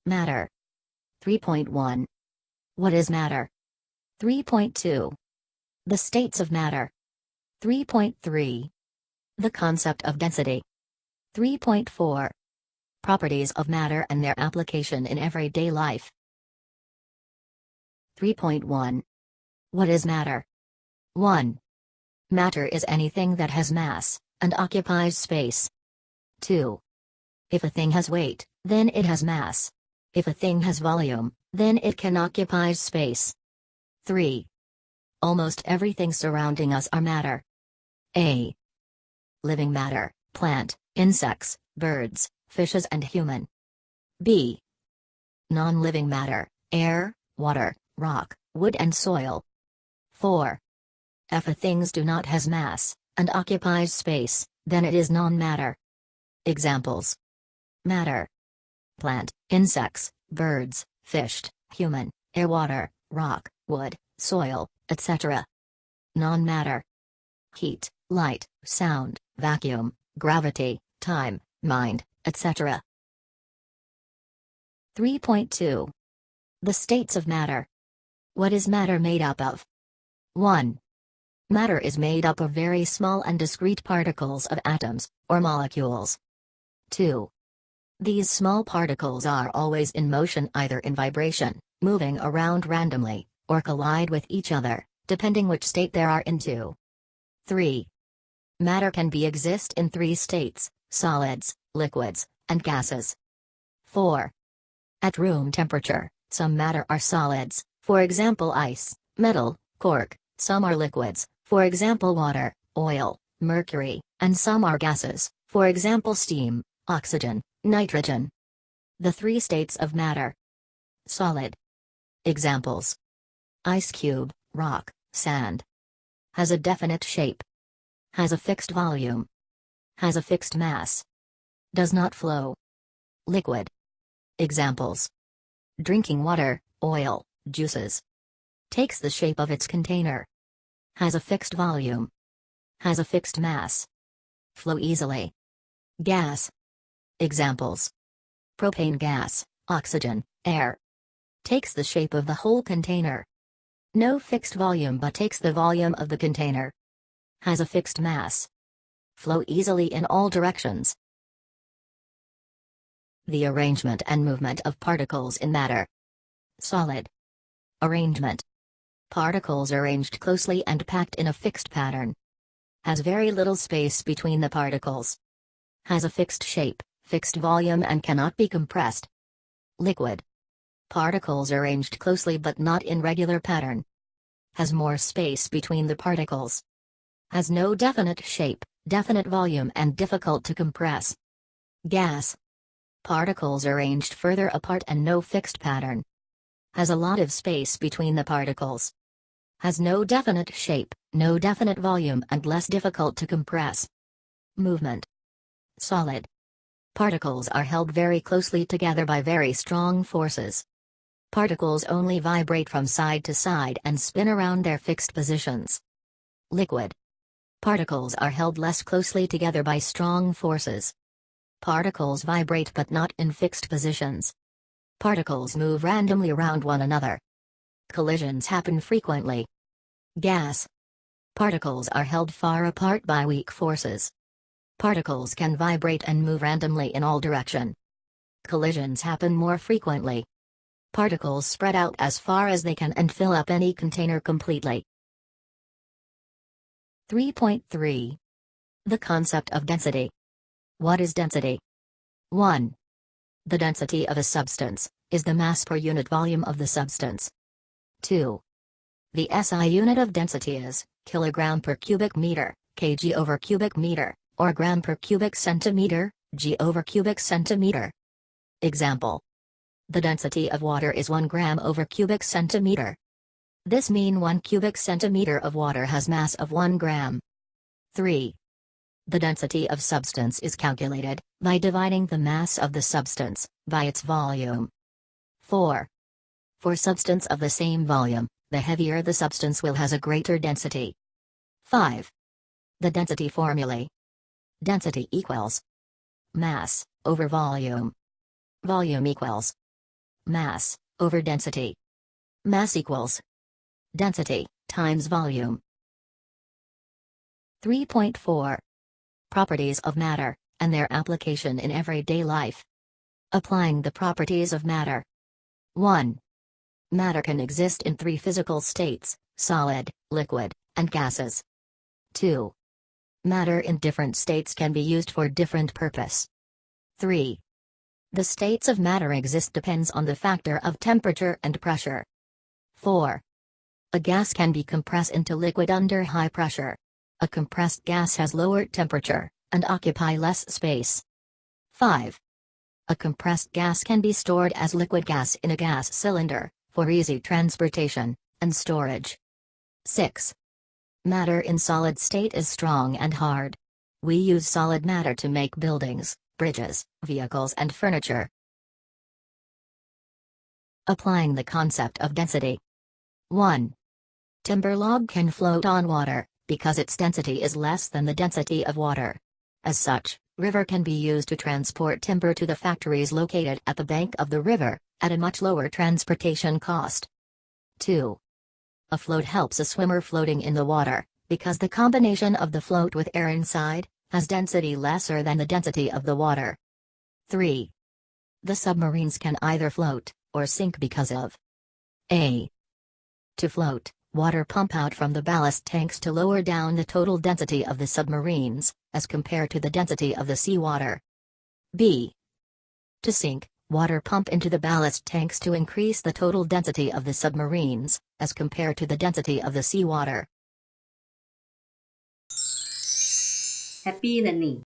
Matter. 3.1. What is matter? 3.2. The states of matter. 3.3. The concept of density. 3.4. Properties of matter and their application in everyday life. 3.1. What is matter? 1. Matter is anything that has mass, and occupies space. 2. If a thing has weight, then it has mass. If a thing has volume, then it can occupy space. 3. Almost everything surrounding us are matter. A. Living matter, plant, insects, birds, fishes and human. B. Non-living matter, air, water, rock, wood and soil. 4. If a things do not has mass, and occupies space, then it is non-matter. Examples. Matter. Plant, insects, birds, fish, human, air, water, rock, wood, soil, etc. Non-matter. Heat, light, sound, vacuum, gravity, time, mind, etc. 3.2. The states of matter. What is matter made up of? 1. Matter is made up of very small and discrete particles of atoms, or molecules. 2. These small particles are always in motion, either in vibration, moving around randomly, or collide with each other, depending which state they are into. 3. Matter can exist in 3 states: solids, liquids, and gases. 4. At room temperature, some matter are solids, for example ice, metal, cork, some are liquids, for example water, oil, mercury, and some are gases, for example steam, oxygen, nitrogen. The 3 states of matter. Solid. Examples. Ice cube, rock, sand. Has a definite shape. Has a fixed volume. Has a fixed mass. Does not flow. Liquid. Examples. Drinking water, oil, juices. Takes the shape of its container. Has a fixed volume. Has a fixed mass. Flow easily. Gas. Examples. Propane gas, oxygen, air. Takes the shape of the whole container. No fixed volume but takes the volume of the container. Has a fixed mass. Flow easily in all directions. The arrangement and movement of particles in matter. Solid. Arrangement. Particles arranged closely and packed in a fixed pattern. Has very little space between the particles. Has a fixed shape, fixed volume and cannot be compressed. Liquid. Particles arranged closely but not in regular pattern. Has more space between the particles. Has no definite shape, definite volume and difficult to compress. Gas. Particles arranged further apart and no fixed pattern. Has a lot of space between the particles. Has no definite shape, no definite volume and less difficult to compress. Movement. Solid. Particles are held very closely together by very strong forces. Particles only vibrate from side to side and spin around their fixed positions. Liquid. Particles are held less closely together by strong forces. Particles vibrate but not in fixed positions. Particles move randomly around one another. Collisions happen frequently. Gas. Particles are held far apart by weak forces. Particles can vibrate and move randomly in all direction. Collisions happen more frequently. Particles spread out as far as they can and fill up any container completely. 3.3. The concept of density. What is density? 1. The density of a substance is the mass per unit volume of the substance. 2. The SI unit of density is kilogram per cubic meter, kg over cubic meter, or gram per cubic centimeter, g over cubic centimeter. Example. The density of water is 1 gram over cubic centimeter. This means 1 cubic centimeter of water has mass of 1 gram. 3. The density of substance is calculated by dividing the mass of the substance by its volume. 4. For substance of the same volume, the heavier the substance will has a greater density. 5. The density formulae. Density equals mass over volume. Volume equals Mass over density. Mass equals density times volume. 3.4. Properties of matter, and their application in everyday life. Applying the properties of matter. 1. Matter can exist in three physical states: solid, liquid, and gases. 2. Matter in different states can be used for different purpose. 3. The states of matter exist depends on the factor of temperature and pressure. 4. A gas can be compressed into liquid under high pressure. A compressed gas has lower temperature, and occupy less space. 5. A compressed gas can be stored as liquid gas in a gas cylinder, for easy transportation and storage. 6. Matter in solid state is strong and hard. We use solid matter to make buildings, bridges, vehicles and furniture. Applying the concept of density. 1. Timber log can float on water, because its density is less than the density of water. As such, river can be used to transport timber to the factories located at the bank of the river, at a much lower transportation cost. 2. A float helps a swimmer floating in the water, because the combination of the float with air inside has density lesser than the density of the water. 3. The submarines can either float or sink because of A. To float, water pump out from the ballast tanks to lower down the total density of the submarines, as compared to the density of the seawater. B. To sink, water pump into the ballast tanks to increase the total density of the submarines, as compared to the density of the seawater. Happy learning